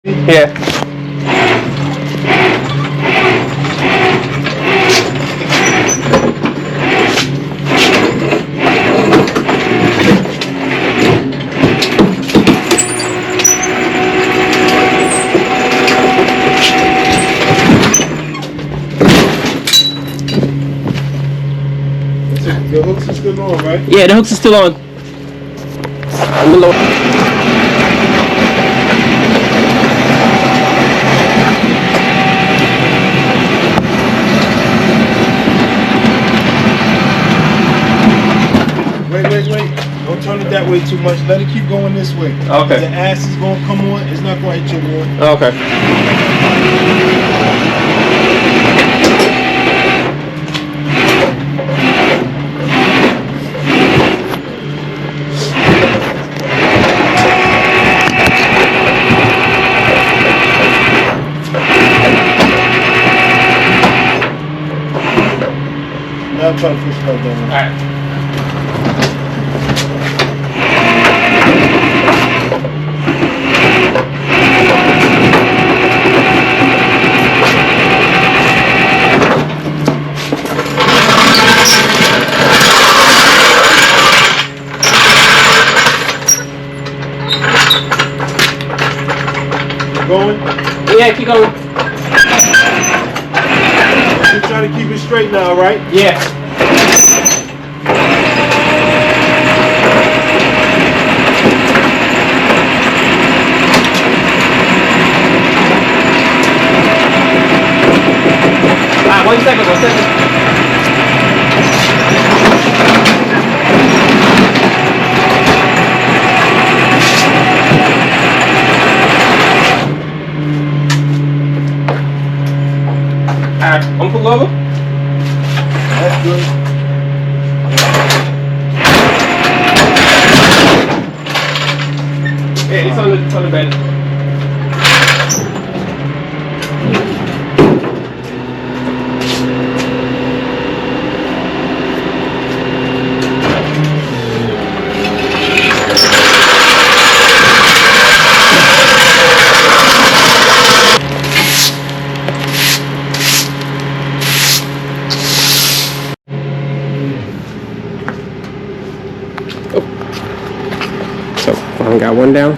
Yeah. The hooks are still on, right? Yeah, the hooks are still on. I'm below. Wait. Don't turn it that way too much. Let it keep going this way. Okay. The ass is going to come on. It's not going to hit your wall. Okay. Now I'm trying to push that down. Alright. Going? Yeah, keep going. You're trying to keep it straight now, right? Yeah. Alright, 1 second, 1 second. Alright, I'm pull over. That's good. Yeah, it's on the bed. So, I got one down.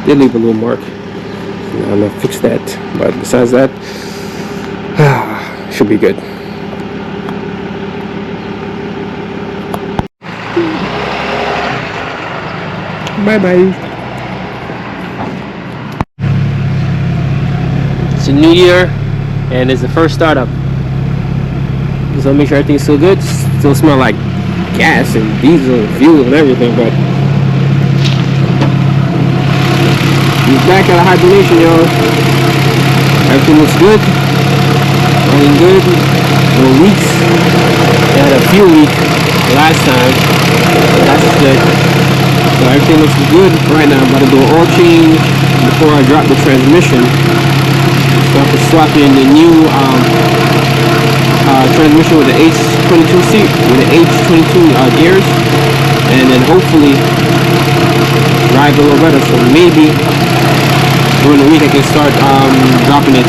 Did leave a little mark. I'm gonna fix that. But besides that, should be good. Bye bye. It's a new year, and it's the first startup. Just want to make sure everything's still good. Still smell like gas and diesel and fuel and everything, but he's back out of hibernation, y'all. Everything looks good, running good. No leaks. They had a fuel leak last time, so that's good. So everything looks good right now. I'm about to do an oil change before I drop the transmission, so I can swap in the new transmission with the H22 seat, with the H22 gears, and then hopefully drive a little better. So maybe during the week I can start dropping it.